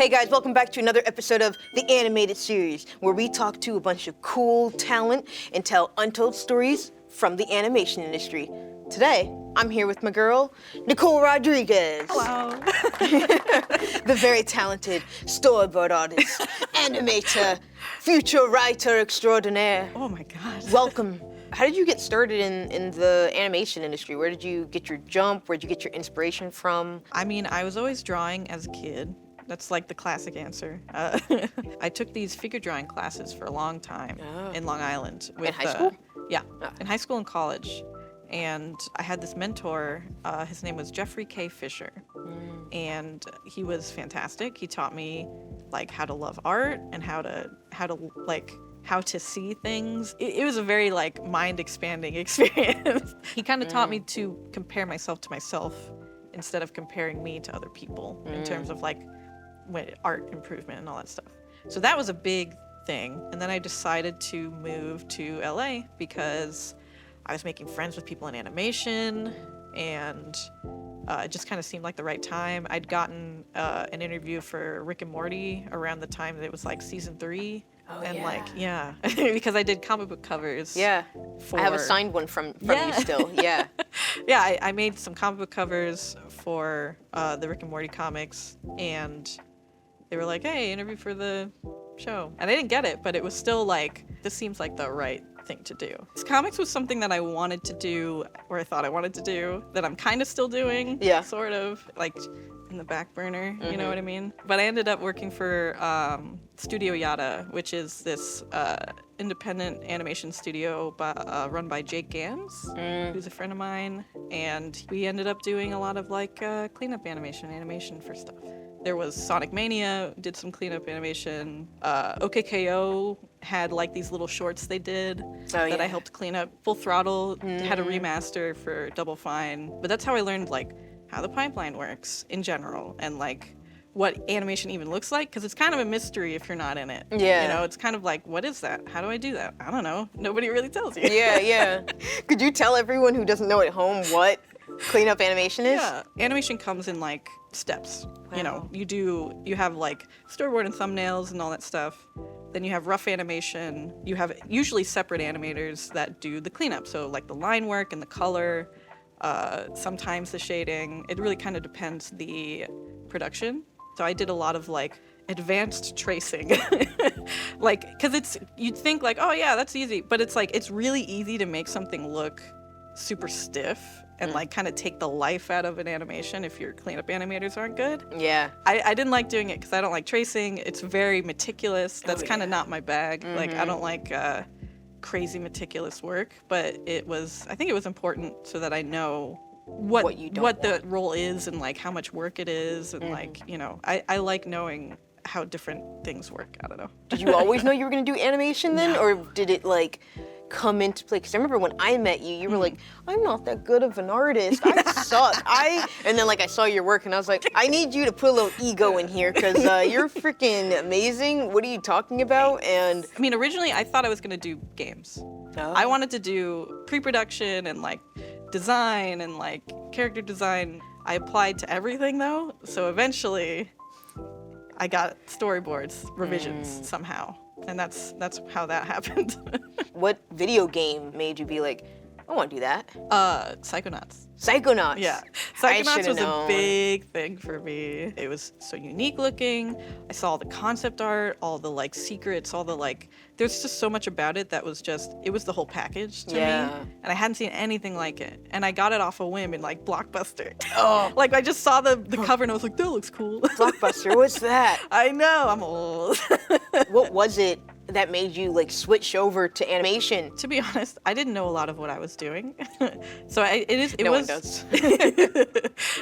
Hey guys, welcome back to another episode of the Animated Series, where we talk to a bunch of cool talent and tell untold stories from the animation industry. Today, I'm here with my girl, Nicole Rodriguez. Hello. The very talented storyboard artist, animator, future writer extraordinaire. Oh my God. Welcome. How did you get started in the animation industry? Where did you get your jump? Where did you get your inspiration from? I mean, I was always drawing as a kid. That's like the classic answer. I took these figure drawing classes for a long time in Long Island. In high school? Yeah, in high school and college. And I had this mentor, his name was Jeffrey K. Fisher. And he was fantastic. He taught me like how to love art and how to see things. It was a very like mind expanding experience. He kind of taught me to compare myself to myself instead of comparing me to other people in terms of like art improvement and all that stuff. So that was a big thing. And then I decided to move to LA because I was making friends with people in animation, and it just kind of seemed like the right time. I'd gotten an interview for Rick and Morty around the time that it was like season 3. Because I did comic book covers. Yeah, I have a signed one from you still. Yeah. Yeah, I made some comic book covers for the Rick and Morty comics, and they were like, "Hey, interview for the show," and I didn't get it, but it was still like, this seems like the right thing to do. This comics was something that I wanted to do, or I thought I wanted to do, that I'm kind of still doing. Yeah. Sort of like in the back burner, you know what I mean? But I ended up working for Studio Yada, which is this independent animation studio run by Jake Gans, who's a friend of mine, and we ended up doing a lot of like cleanup animation for stuff. There was Sonic Mania, did some cleanup animation. OKKO had like these little shorts they did that I helped clean up. Full Throttle had a remaster for Double Fine. But that's how I learned like how the pipeline works in general and like what animation even looks like, because it's kind of a mystery if you're not in it. Yeah. You know, it's kind of like, what is that? How do I do that? I don't know. Nobody really tells you. Yeah. Could you tell everyone who doesn't know at home what cleanup animation is? Yeah. Animation comes in like steps. Wow. You know, you have like storyboard and thumbnails and all that stuff. Then you have rough animation. You have usually separate animators that do the cleanup. So like the line work and the color, sometimes the shading. It really kind of depends the production. So I did a lot of like advanced tracing. Like, cause you'd think like, oh yeah, that's easy. But it's like, it's really easy to make something look super stiff and like kind of take the life out of an animation if your cleanup animators aren't good. Yeah. I didn't like doing it because I don't like tracing. It's very meticulous. That's kind of not my bag. Like I don't like crazy meticulous work, but I think it was important so that I know what the role is and like how much work it is and like, you know, I like knowing how different things work. I don't know. Did you always know you were gonna do animation then? No. Or did it like come into play? Because I remember when I met you, you were like, I'm not that good of an artist. I suck. And then like I saw your work and I was like, I need you to put a little ego in here because you're freaking amazing. What are you talking about? And I mean, originally I thought I was gonna do games. Oh. I wanted to do pre-production and like design and like character design. I applied to everything though, so eventually I got storyboards, revisions somehow. And that's how that happened. What video game made you be like, I want to do that? Psychonauts. Psychonauts? Yeah. Psychonauts was a big thing for me. It was so unique looking. I saw all the concept art, all the like secrets, all the like, there's just so much about it that was just, it was the whole package to me. And I hadn't seen anything like it. And I got it off a whim in like Blockbuster. Oh. Like I just saw the cover and I was like, that looks cool. Blockbuster, what's that? I know, I'm old. What was it that made you like switch over to animation? To be honest, I didn't know a lot of what I was doing. So no one does.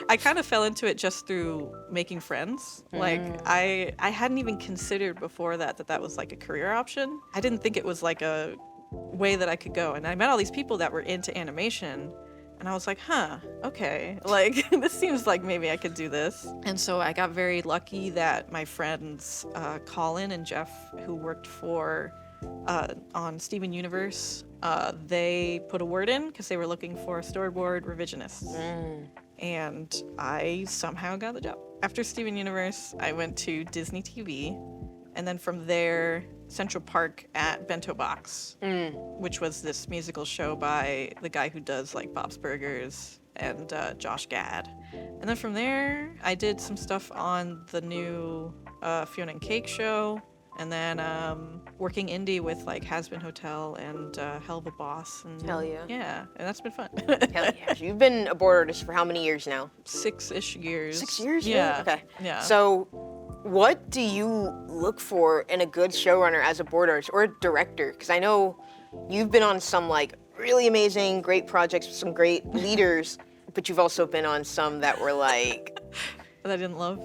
I kind of fell into it just through making friends. Like I hadn't even considered before that was like a career option. I didn't think it was like a way that I could go. And I met all these people that were into animation. And I was like, okay, like this seems like maybe I could do this. And so I got very lucky that my friends Colin and Jeff, who worked on Steven Universe, they put a word in because they were looking for storyboard revisionists. And I somehow got the job. After Steven Universe, I went to Disney TV. And then from there, Central Park at Bento Box, which was this musical show by the guy who does like Bob's Burgers and Josh Gad. And then from there, I did some stuff on the new Fiona and Cake show. And then working indie with like Has-Been Hotel and Hell of a Boss. And, Hell yeah. Yeah, and that's been fun. Hell yeah. You've been a board artist for how many years now? 6-ish years. 6 years? Yeah. Really? Okay. Yeah. So what do you look for in a good showrunner as a board artist or a director? Because I know you've been on some like really amazing, great projects with some great leaders, but you've also been on some that were like... That I didn't love?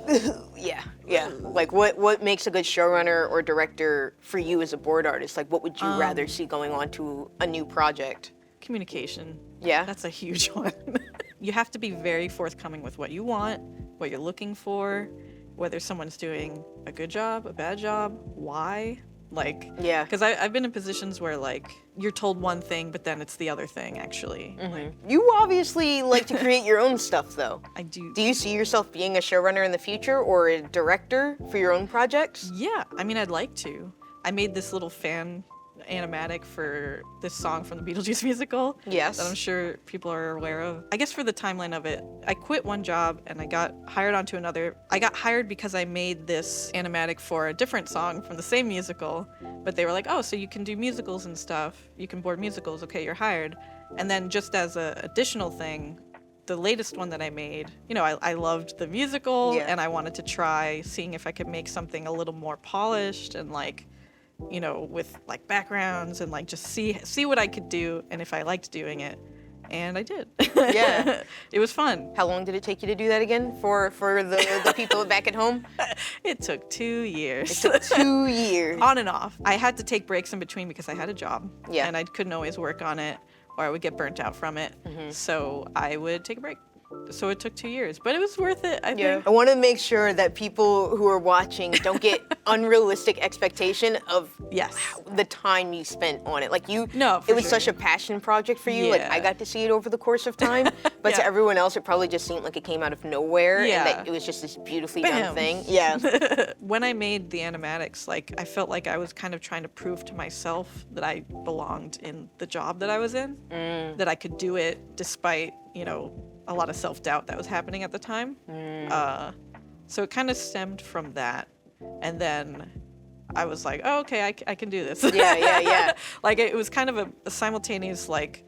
Yeah. Like what makes a good showrunner or director for you as a board artist? Like what would you rather see going on to a new project? Communication. Yeah? That's a huge one. You have to be very forthcoming with what you want, what you're looking for, whether someone's doing a good job, a bad job, why. Like, yeah. Because I've been in positions where, like, you're told one thing, but then it's the other thing, actually. Like, You obviously like to create your own stuff, though. I do. Do you see yourself being a showrunner in the future or a director for your own projects? Yeah, I mean, I'd like to. I made this little fan animatic for this song from the Beetlejuice musical. Yes. That I'm sure people are aware of. I guess for the timeline of it, I quit one job and I got hired onto another. I got hired because I made this animatic for a different song from the same musical, but they were like, oh, so you can do musicals and stuff. You can board musicals. Okay, you're hired. And then just as an additional thing, the latest one that I made, you know, I loved the musical and I wanted to try seeing if I could make something a little more polished and like, you know, with like backgrounds and like just see what I could do and if I liked doing it. And I did. Yeah. It was fun. How long did it take you to do that again for the people back at home? It took 2 years. It took 2 years. On and off. I had to take breaks in between because I had a job. Yeah. And I couldn't always work on it or I would get burnt out from it. So I would take a break. So it took 2 years, but it was worth it, I think. I want to make sure that people who are watching don't get unrealistic expectation of the time you spent on it. Like you, No, for it was sure. such a passion project for you. Like Yeah. I got to see it over the course of time, but to everyone else, it probably just seemed like it came out of nowhere and that it was just this beautifully done Bam. thing. Yeah. When I made the animatics, like I felt like I was kind of trying to prove to myself that I belonged in the job that I was in, that I could do it despite, you know, a lot of self-doubt that was happening at the time. So it kind of stemmed from that. And then I was like, oh, okay, I can do this. Yeah. Like it was kind of a simultaneous like,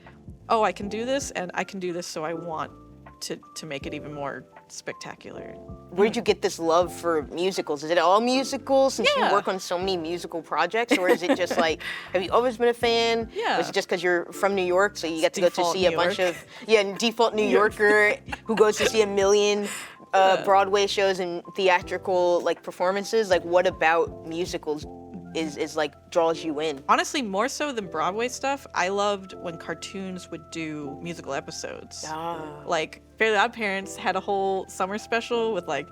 oh, I can do this and I can do this, so I want to make it even more spectacular. Where did you get this love for musicals? Is it all musicals since you Yeah. work on so many musical projects? Or is it just like, have you always been a fan? Yeah. Was it just because you're from New York, so you get to go to Default see a New bunch York. of, default New Yorker who goes to see a million Broadway shows and theatrical like performances? Like what about musicals is like draws you in? Honestly, more so than Broadway stuff, I loved when cartoons would do musical episodes. Like Fairly Odd Parents had a whole summer special with like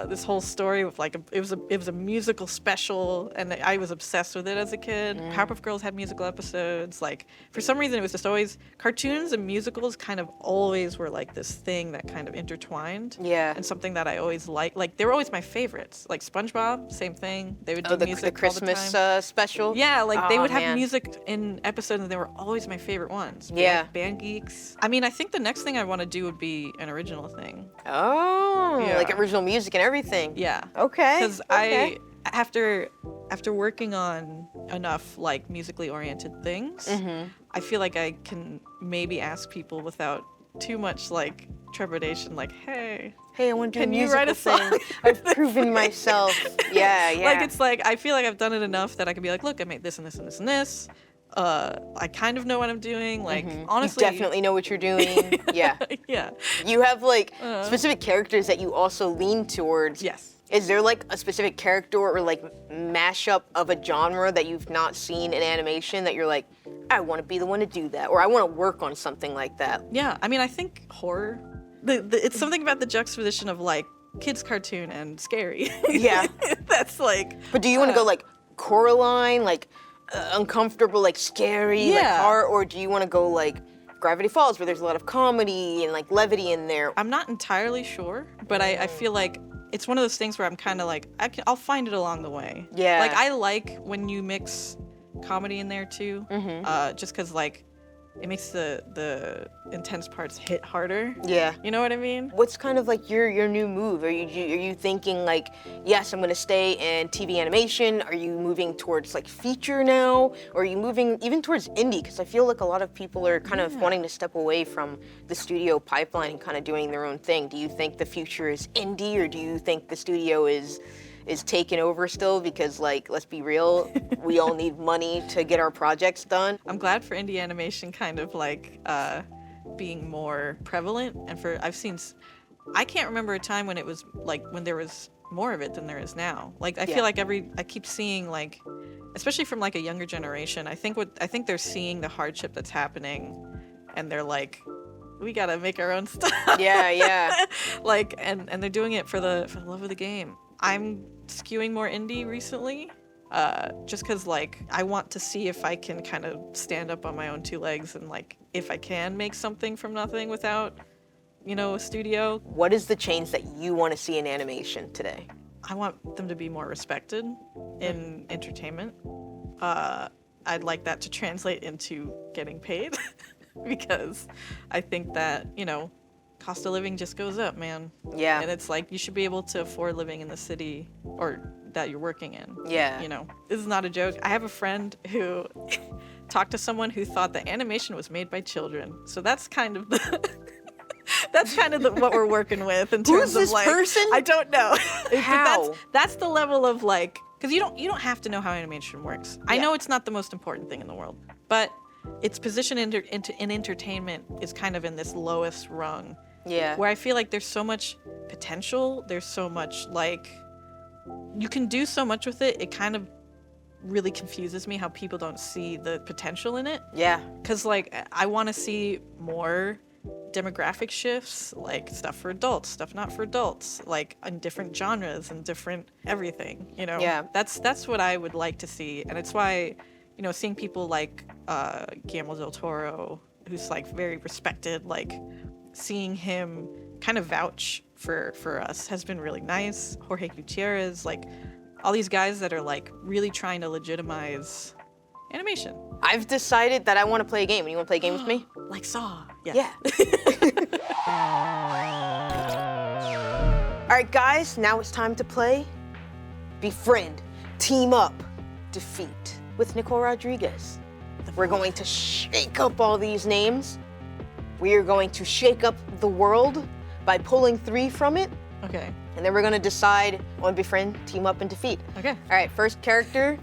this whole story with like it was a musical special, and I was obsessed with it as a kid. Powerpuff Girls had musical episodes. Like for some reason, it was just always cartoons and musicals kind of always were like this thing that kind of intertwined. Yeah. And something that I always liked. Like they were always my favorites. Like SpongeBob, same thing. They would do the music Christmas all the time. special? Yeah, like they would have man. music in episodes, and they were always my favorite ones. Yeah. Band Geeks. I mean, I think the next thing I want to do would be an original thing. Oh, Yeah. like original music and everything. Yeah. Okay. Because okay. after working on enough like musically oriented things, I feel like I can maybe ask people without too much like trepidation, like, hey, I want to do can a you musical write a song? thing. I've proven myself. Yeah. Like it's like I feel like I've done it enough that I can be like, look, I made this and this and this and this. I kind of know what I'm doing. Like honestly, you definitely know what you're doing. Yeah. yeah. You have like specific characters that you also lean towards. Yes. Is there like a specific character or like mashup of a genre that you've not seen in animation that you're like, I want to be the one to do that, or I want to work on something like that? Yeah, I mean, I think horror. It's something about the juxtaposition of like kids cartoon and scary. Yeah. That's like. But do you want to go like Coraline, like uncomfortable, like scary, like Yeah. horror, or do you want to go like Gravity Falls, where there's a lot of comedy and like levity in there? I'm not entirely sure, but I feel like it's one of those things where I'm kind of like, I'll find it along the way. Yeah. Like, I like when you mix comedy in there too, just because like it makes the intense parts hit harder. Yeah. You know what I mean? What's kind of like your new move? Are you thinking like, yes, I'm gonna stay in TV animation? Are you moving towards like feature now? Or are you moving even towards indie? Because I feel like a lot of people are kind of wanting to step away from the studio pipeline and kind of doing their own thing. Do you think the future is indie, or do you think the studio is taking over still? Because like, let's be real, we all need money to get our projects done. I'm glad for indie animation kind of like being more prevalent, and I can't remember a time when it was like when there was more of it than there is now. Like I feel like I keep seeing like, especially from like a younger generation, I think they're seeing the hardship that's happening, and they're like, we gotta make our own stuff. Yeah. Like and they're doing it for the love of the game. I'm skewing more indie recently, just because like I want to see if I can kind of stand up on my own two legs, and like if I can make something from nothing without, a studio. What is the change that you want to see in animation today? I want them to be more respected in entertainment. I'd like that to translate into getting paid because I think that, cost of living just goes up, man. Yeah. And it's like you should be able to afford living in the city or that you're working in. Yeah. This is not a joke. I have a friend who talked to someone who thought that animation was made by children. So that's kind of what we're working with in terms Who's this of like person? I don't know. How? That's the level of like, because you don't have to know how animation works. I know it's not the most important thing in the world, but its position in entertainment is kind of in this lowest rung. Yeah. Where I feel like there's so much potential, there's so much like, you can do so much with it. It kind of really confuses me how people don't see the potential in it. Yeah. Because like, I want to see more demographic shifts, like stuff for adults, stuff not for adults, like in different genres and different everything, Yeah. That's what I would like to see. And it's why, seeing people like Guillermo del Toro, who's like very respected, like seeing him kind of vouch for us has been really nice. Jorge Gutierrez, like all these guys that are like really trying to legitimize animation. I've decided that I want to play a game. You want to play a game with me? Like Saw. Yes. Yeah. All right, guys, now it's time to play Befriend, Team Up, Defeat with Nicole Rodriguez. We're going to shake up all these names. We are going to shake up the world by pulling 3 from it. Okay. And then we're going to decide on Befriend, Team Up, and Defeat. Okay. All right, first character,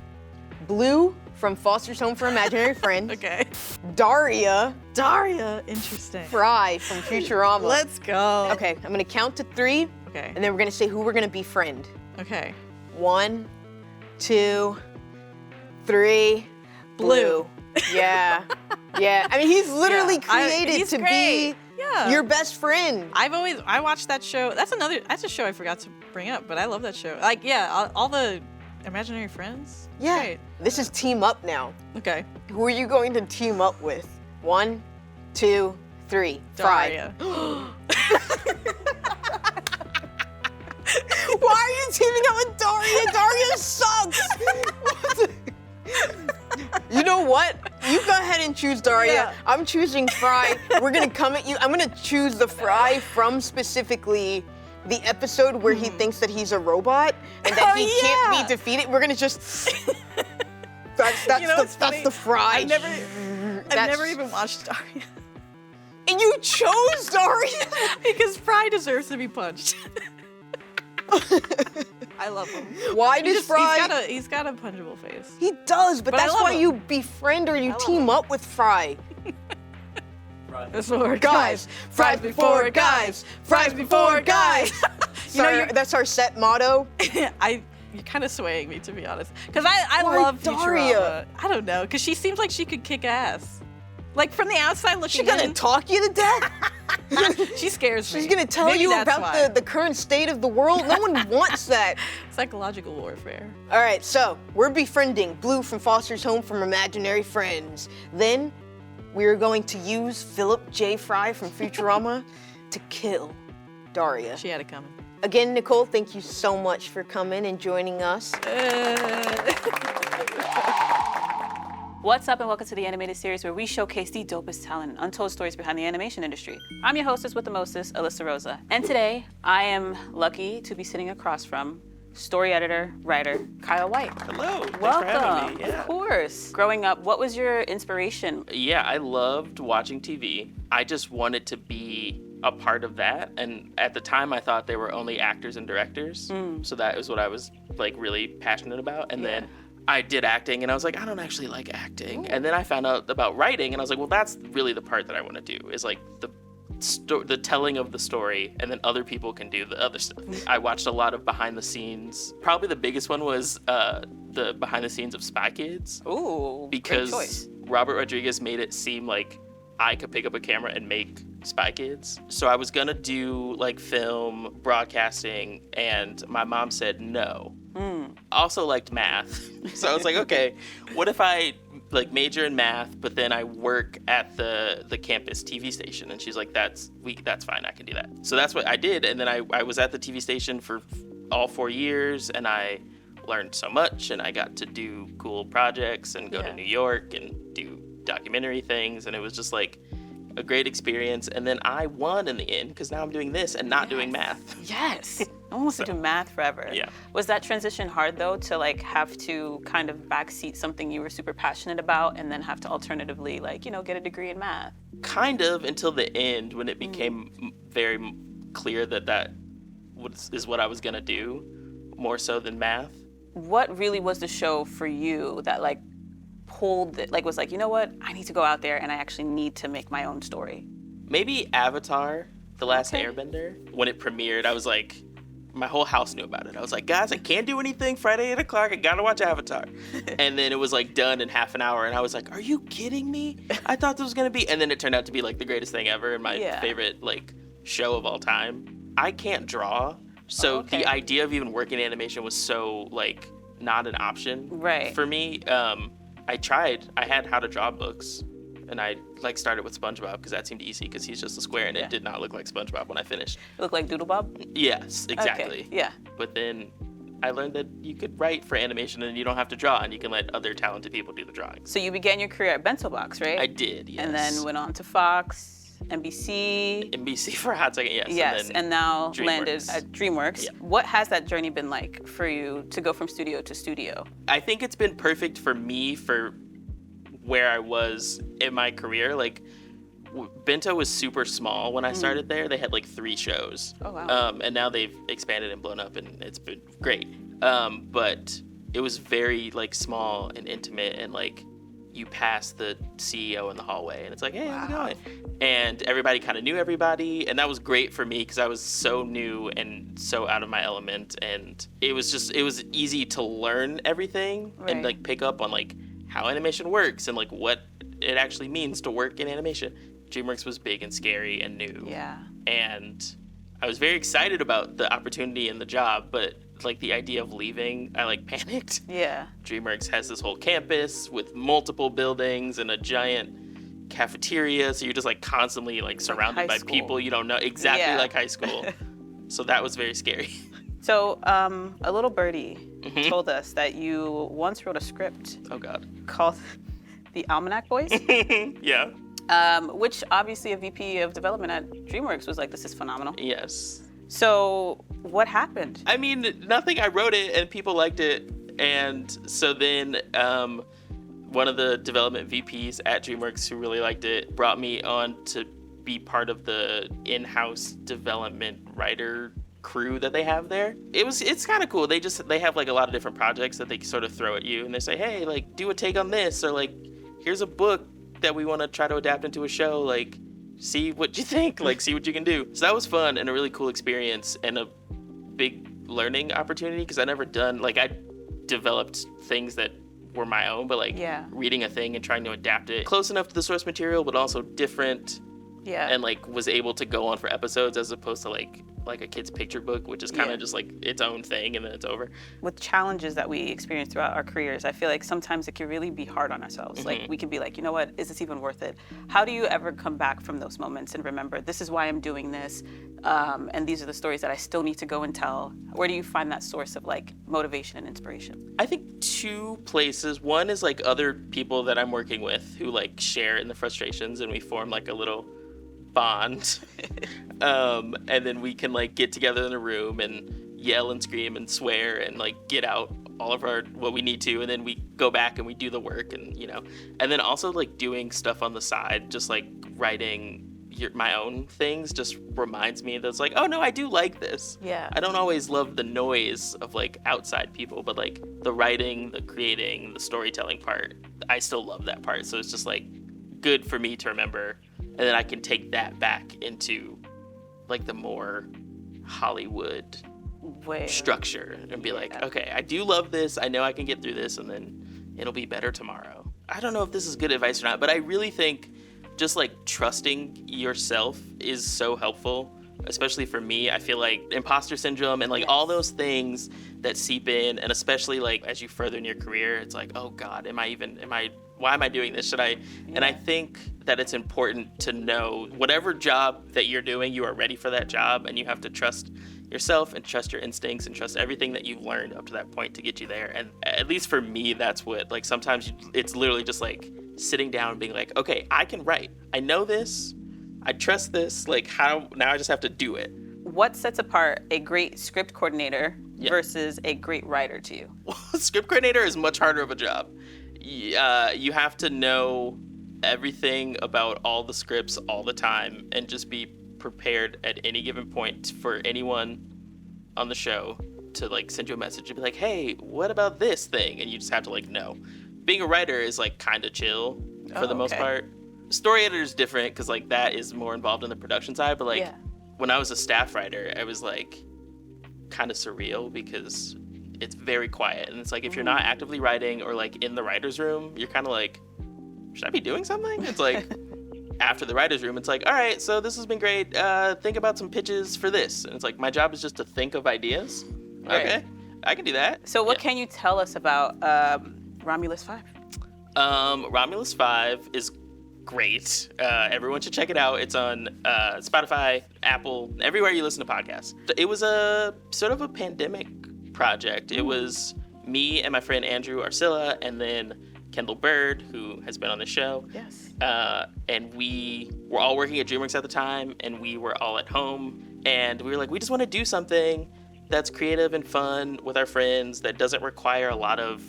Blue from Foster's Home for Imaginary Friends. Okay. Daria Interesting. Fry from Futurama. Let's go. Okay, I'm gonna count to 3, Okay. and then we're gonna say who we're gonna befriend. Okay. 1, 2, 3. Blue. Yeah. Yeah. I mean, he's literally Yeah. created He's to great. be Yeah. your best friend. I watched that show. That's a show I forgot to bring up, but I love that show. Like, yeah, all the imaginary friends. Yeah. Great. This is team up now. Okay. Who are you going to team up with? 1, 2, 3. Fry. Daria. Why are you teaming up with Daria? Daria sucks. You know what? You go ahead and choose Daria. Yeah. I'm choosing Fry. We're gonna come at you. I'm gonna choose the Fry from specifically the episode where he thinks that he's a robot and that he can't be defeated. We're gonna just. That's the Fry. I've never even watched Daria. And you chose Daria Because Fry deserves to be punched. I love him. Why does Fry? He's got a punchable face. He does, but But I that's love why him. you befriend or you love team him. up with Fry. Before Guys, fries before guys, fries before guys. That's our set motto. You're kind of swaying me, to be honest. Because I Why love Daria? Futurama. I don't know, because she seems like she could kick ass. Like, from the outside looking She gonna in. talk you to death? She scares me. She's gonna tell Maybe you that's about why. the current state of the world. No one wants that. Psychological warfare. All right, so we're befriending Blue from Foster's Home from Imaginary Friends. Then we are going to use Philip J. Fry from Futurama to kill Daria. She had it coming. Again, Nicole, thank you so much for coming and joining us. What's up and welcome to the animated series where we showcase the dopest talent and untold stories behind the animation industry. I'm your hostess with the mostest, Alyssa Rosa. And today, I am lucky to be sitting across from story editor, writer, Kyel White. Hello, thanks Welcome, for having me. Yeah. of course. Growing up, what was your inspiration? Yeah, I loved watching TV. I just wanted to be a part of that. And at the time, I thought they were only actors and directors. So that was what I was like really passionate about. And then I did acting and I was like, I don't actually like acting. And then I found out about writing and I was like, well, that's really the part that I want to do is like the telling of the story, and then other people can do the other stuff. I watched a lot of behind the scenes. Probably the biggest one was the behind the scenes of Spy Kids. Ooh, Because great choice. Robert Rodriguez made it seem like I could pick up a camera and make Spy Kids. So I was gonna do like film, broadcasting, and my mom said no. I also liked math. So I was like, okay, what if I like major in math, but then I work at the campus TV station? And she's like, that's fine, I can do that. So that's what I did. And then I was at the TV station for all 4 years and I learned so much and I got to do cool projects and go to New York and do documentary things. And it was just like a great experience. And then I won in the end because now I'm doing this and not doing math. Yes. No one wants to do math forever. Yeah. Was that transition hard though, to like have to kind of backseat something you were super passionate about and then have to alternatively like, you know, get a degree in math? Kind of until the end when it became very clear that is what I was gonna do more so than math. What really was the show for you that like pulled it, like was like, you know what, I need to go out there and I actually need to make my own story? Maybe Avatar, The Last Airbender. When it premiered, I was like, my whole house knew about it. I was like, guys, I can't do anything Friday 8 o'clock. I gotta watch Avatar. And then it was like done in half an hour. And I was like, are you kidding me? I thought this was gonna be, and then it turned out to be like the greatest thing ever and my favorite like show of all time. I can't draw. So the idea of even working in animation was so like not an option for me. I tried, I had how to draw books. And I like started with SpongeBob because that seemed easy because he's just a square and it did not look like SpongeBob when I finished. It looked like Doodlebob? Yes, exactly. Okay. Yeah. But then I learned that you could write for animation and you don't have to draw and you can let other talented people do the drawing. So you began your career at Bento Box, right? I did, yes. And then went on to Fox, NBC. NBC for a hot second, yes. Yes, and now landed DreamWorks. at DreamWorks. Yeah. What has that journey been like for you to go from studio to studio? I think it's been perfect for me for where I was in my career. Like Bento was super small when I started there. They had like 3 shows. Oh, wow. And now they've expanded and blown up and it's been great. But it was very like small and intimate and like you pass the CEO in the hallway and it's like, hey, how's it going? And everybody kind of knew everybody. And that was great for me because I was so new and so out of my element. And it was easy to learn everything and like pick up on like how animation works and like what it actually means to work in animation. DreamWorks was big and scary and new. Yeah. And I was very excited about the opportunity and the job, but like the idea of leaving, I like panicked. Yeah. DreamWorks has this whole campus with multiple buildings and a giant cafeteria, so you're just like constantly like surrounded by people you don't know, exactly like high school. So that was very scary. So a little birdie told us that you once wrote a script Oh God. called The Almanac Boys, Yeah. which obviously a VP of development at DreamWorks was like, this is phenomenal. Yes. So what happened? I mean, nothing. I wrote it and people liked it. And so then one of the development VPs at DreamWorks who really liked it brought me on to be part of the in-house development writer crew that they have there. It's kind of cool. They have like a lot of different projects that they sort of throw at you and they say, hey, like do a take on this, or like here's a book that we want to try to adapt into a show, like see what you think, like see what you can do. So that was fun and a really cool experience and a big learning opportunity because I never done, like I developed things that were my own, but like reading a thing and trying to adapt it close enough to the source material but also different Yeah. and like was able to go on for episodes as opposed to like a kid's picture book, which is kind of just like its own thing and then it's over. With challenges that we experience throughout our careers, I feel like sometimes it can really be hard on ourselves. Like we can be like, you know what, is this even worth it? How do you ever come back from those moments and remember, this is why I'm doing this, and these are the stories that I still need to go and tell? Where do you find that source of like motivation and inspiration? I think 2 places. One is like other people that I'm working with who like share in the frustrations and we form like a little bond. And then we can like get together in a room and yell and scream and swear and like get out all of our what we need to, and then we go back and we do the work, and and then also like doing stuff on the side, just like writing my own things just reminds me that it's like, oh no, I do like this. Yeah. I don't always love the noise of like outside people, but like the writing, the creating, the storytelling part, I still love that part. So it's just like good for me to remember, and then I can take that back into like the more Hollywood structure and be like, okay, I do love this. I know I can get through this, and then it'll be better tomorrow. I don't know if this is good advice or not, but I really think just like trusting yourself is so helpful, especially for me. I feel like imposter syndrome and like all those things that seep in, and especially like as you further in your career, it's like, oh God, why am I doing this? Should I? And I think that it's important to know whatever job that you're doing, you are ready for that job, and you have to trust yourself and trust your instincts and trust everything that you've learned up to that point to get you there. And at least for me, that's what, like, sometimes it's literally just like sitting down and being like, okay, I can write. I know this. I trust this. Like, how now I just have to do it. What sets apart a great script coordinator versus a great writer to you? Well, script coordinator is much harder of a job. You have to know everything about all the scripts all the time and just be prepared at any given point for anyone on the show to like send you a message and be like, hey, what about this thing? And you just have to like know. Being a writer is like kind of chill for the most part. Story editor is different because like that is more involved in the production side, but like when I was a staff writer, I was like kind of surreal because it's very quiet, and it's like if you're not actively writing or like in the writer's room, you're kind of like, should I be doing something? It's like after the writer's room, it's like, all right, so this has been great. Think about some pitches for this. And it's like my job is just to think of ideas. Right. Okay, I can do that. So what can you tell us about Ramulus 5? Ramulus 5 is great. Everyone should check it out. It's on Spotify, Apple, everywhere you listen to podcasts. It was a sort of a pandemic project. It was me and my friend Andrew Arcilla, and then Kendall Bird, who has been on the show. Yes. And we were all working at DreamWorks at the time, and we were all at home, and we were like, we just want to do something that's creative and fun with our friends that doesn't require a lot of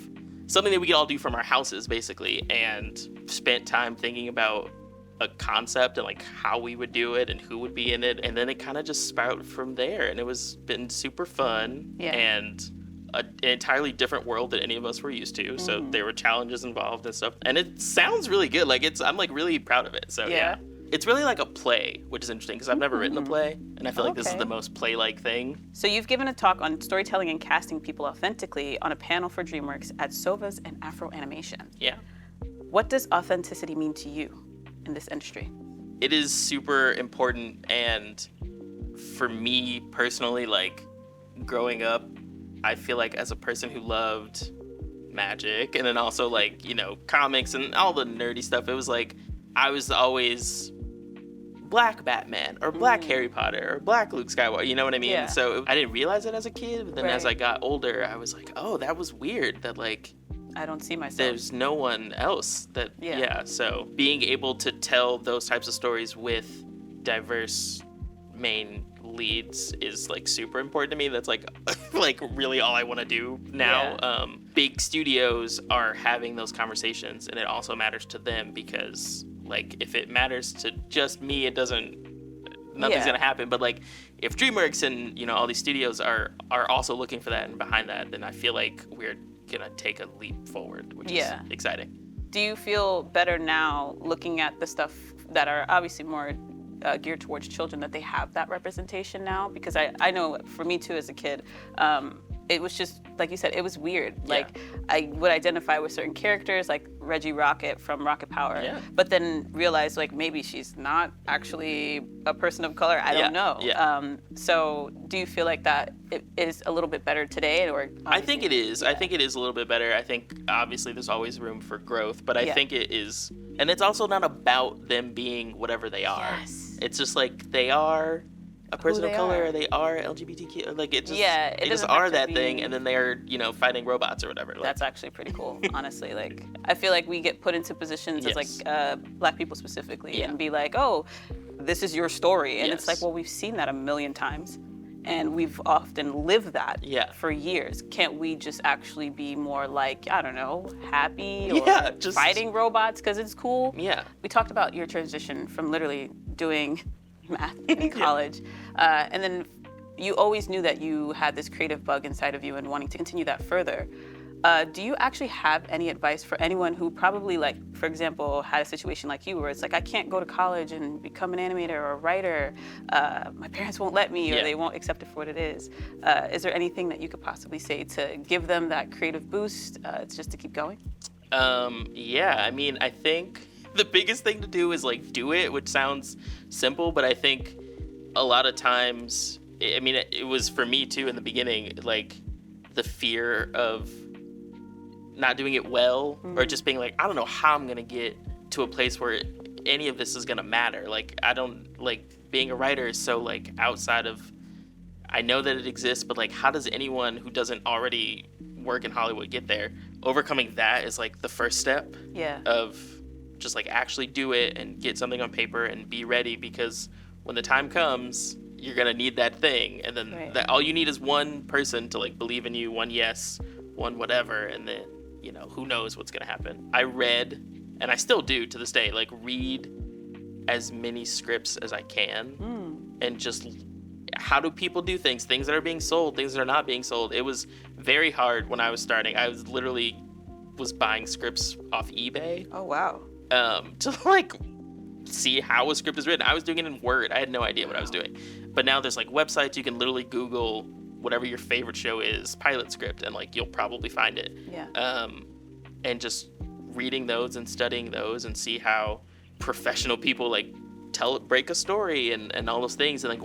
something that we could all do from our houses, basically, and spent time thinking about a concept and like how we would do it and who would be in it, and then it kind of just sprouted from there, and it was been super fun and an entirely different world than any of us were used to. So there were challenges involved and stuff, and it sounds really good. Like I'm like really proud of it. So yeah. It's really like a play, which is interesting because I've never written a play, and I feel like this is the most play-like thing. So you've given a talk on storytelling and casting people authentically on a panel for DreamWorks at Sova's and Afro Animation. Yeah. What does authenticity mean to you in this industry? It is super important, and for me personally, like growing up, I feel like as a person who loved magic and then also like, comics and all the nerdy stuff, it was like I was always Black Batman or Black Harry Potter or Black Luke Skywalker, you know what I mean? Yeah. So I didn't realize it as a kid, but then as I got older, I was like, oh, that was weird that like I don't see myself. there's no one else that so being able to tell those types of stories with diverse main leads is like super important to me. That's like like really all I want to do now. Big studios are having those conversations, and it also matters to them because like if it matters to just me, nothing's gonna happen. But like if DreamWorks and all these studios are also looking for that and behind that, then I feel like we're gonna take a leap forward, which is exciting. Do you feel better now looking at the stuff that are obviously more geared towards children, that they have that representation now? Because I know for me too as a kid, it was just, like you said, it was weird. Like, I would identify with certain characters, like Reggie Rocket from Rocket Power, but then realize, like, maybe she's not actually a person of color. I don't know. So do you feel like that it is a little bit better today? Or I think it is. I think it is a little bit better. I think, obviously, there's always room for growth, but I think it is. And it's also not about them being whatever they are. Yes. It's just like they are a person of color, or they are LGBTQ, like it just, they just are that thing, and then they're, you know, fighting robots or whatever. Like, that's actually pretty cool, honestly. Like, I feel like we get put into positions as like Black people specifically, and be like, oh, this is your story, and it's like, well, we've seen that a million times, and we've often lived that for years. Can't we just actually be more like, I don't know, happy or just fighting robots because it's cool? Yeah. We talked about your transition from literally doing math in college, and then you always knew that you had this creative bug inside of you and wanting to continue that further. Do you actually have any advice for anyone who probably, like, for example, had a situation like you where it's like, I can't go to college and become an animator or a writer, my parents won't let me, or they won't accept it for what it is. Is there anything that you could possibly say to give them that creative boost, just to keep going? Yeah, I mean, I think the biggest thing to do is, like, do it, which sounds simple, but I think a lot of times, I mean, it was for me too in the beginning, like, the fear of not doing it well, or just being like, I don't know how I'm gonna get to a place where any of this is gonna matter. Like, I don't, like, being a writer is so, like, outside of, I know that it exists, but, like, how does anyone who doesn't already work in Hollywood get there? Overcoming that is, like, the first step of just, like, actually do it and get something on paper and be ready, because when the time comes, you're gonna need that thing, and then that all you need is one person to, like, believe in you, one yes, one whatever, and then, you know, who knows what's gonna happen. I read, and I still do to this day, like, read as many scripts as I can, and just how do people do things that are being sold, things that are not being sold. It was very hard when I was starting. I was literally buying scripts off eBay. Oh, wow. To, like, see how a script is written. I was doing it in Word. I had no idea what I was doing. But now there's, like, websites you can literally Google whatever your favorite show is, pilot script, and, like, you'll probably find it. Yeah. And just reading those and studying those and see how professional people, like, break a story and all those things, and, like,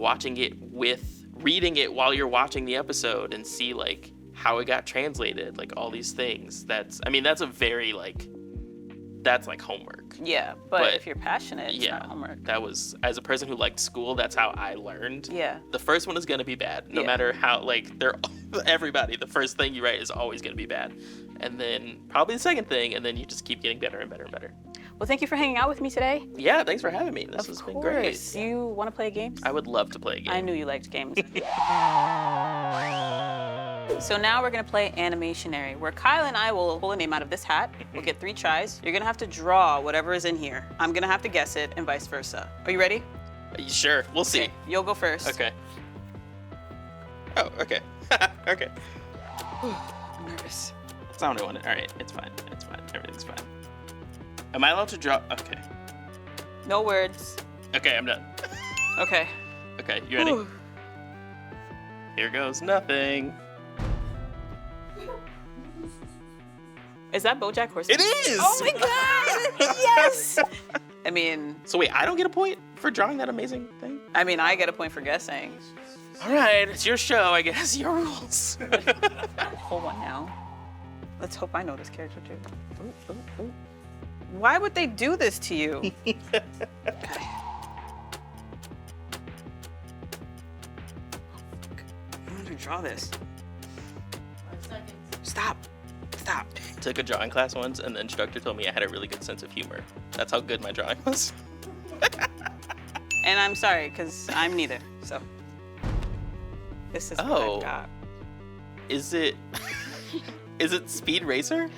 reading it while you're watching the episode and see, like, how it got translated, like, all these things. That's a very, like, that's like homework. Yeah, but if you're passionate, it's not homework. That was, as a person who liked school, that's how I learned. Yeah. The first one is gonna be bad, no matter how, like, everybody, the first thing you write is always gonna be bad. And then probably the second thing, and then you just keep getting better and better and better. Well, thank you for hanging out with me today. Yeah, thanks for having me. This has been great. Do you want to play a game? I would love to play a game. I knew you liked games. So now we're gonna play Animationary, where Kyel and I will pull a name out of this hat. We'll get 3 tries. You're gonna have to draw whatever is in here. I'm gonna have to guess it, and vice versa. Are you ready? Sure, we'll see. Okay, you'll go first. Okay. Oh, okay. Okay. I'm nervous. That's not what I wanted. All right, it's fine. It's fine. Everything's fine. Am I allowed to draw? Okay. No words. Okay, I'm done. Okay. Okay, you ready? Ooh. Here goes nothing. Is that BoJack Horseman? It is! Oh my god! Yes! I mean... So wait, I don't get a point for drawing that amazing thing? I mean, I get a point for guessing. All right, it's your show, I guess. Your rules. Hold on now. Let's hope I know this character too. Ooh. Why would they do this to you? Okay. I'm gonna draw this. 5 seconds. Stop. Took a drawing class once, and the instructor told me I had a really good sense of humor. That's how good my drawing was. And I'm sorry, because I'm neither, so. This is what I've got. Is it Speed Racer?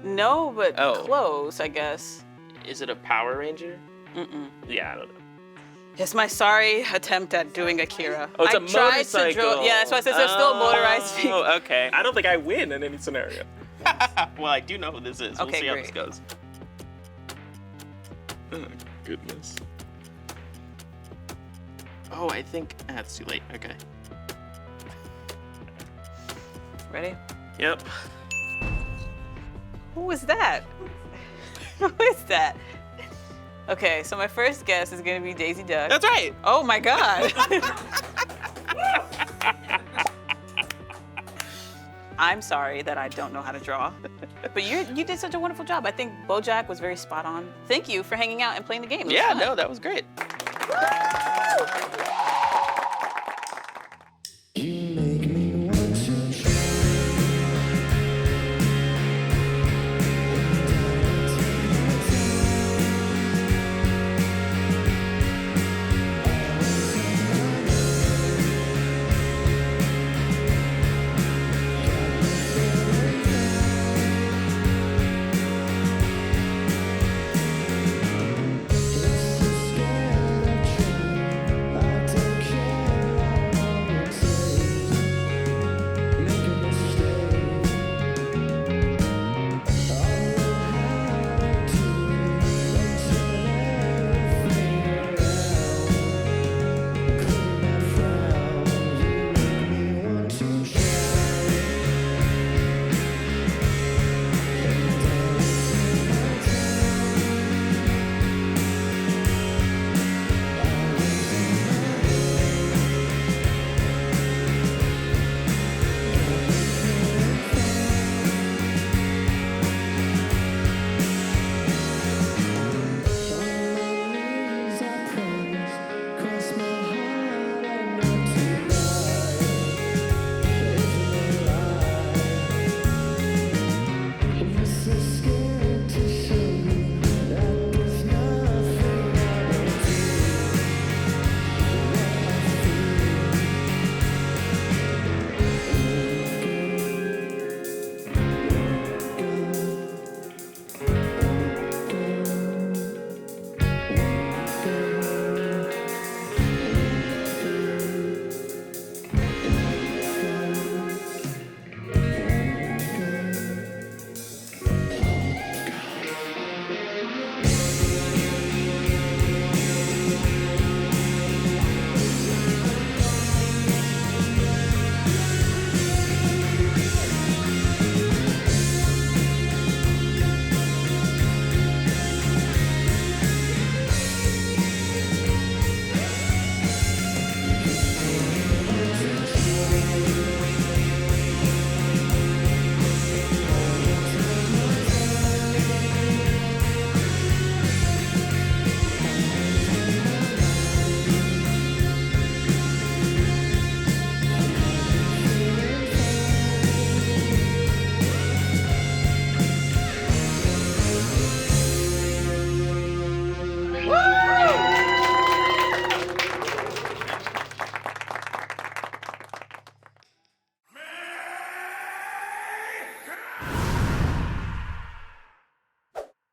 No, but close, I guess. Is it a Power Ranger? Mm-mm. Yeah, I don't know. It's my sorry attempt at doing Akira. Oh, it's a motorcycle. Yeah, that's why I said it's still a motorized vehicle. Oh, okay. I don't think I win in any scenario. Well, I do know who this is. We'll see how this goes. Oh, goodness. Oh, I think that's too late. Okay. Ready? Yep. Who was that? Who is that? Okay, so my first guess is gonna be Daisy Duck. That's right. Oh my God. I'm sorry that I don't know how to draw, but you did such a wonderful job. I think BoJack was very spot on. Thank you for hanging out and playing the game. It was Yeah, fun. no, that was great.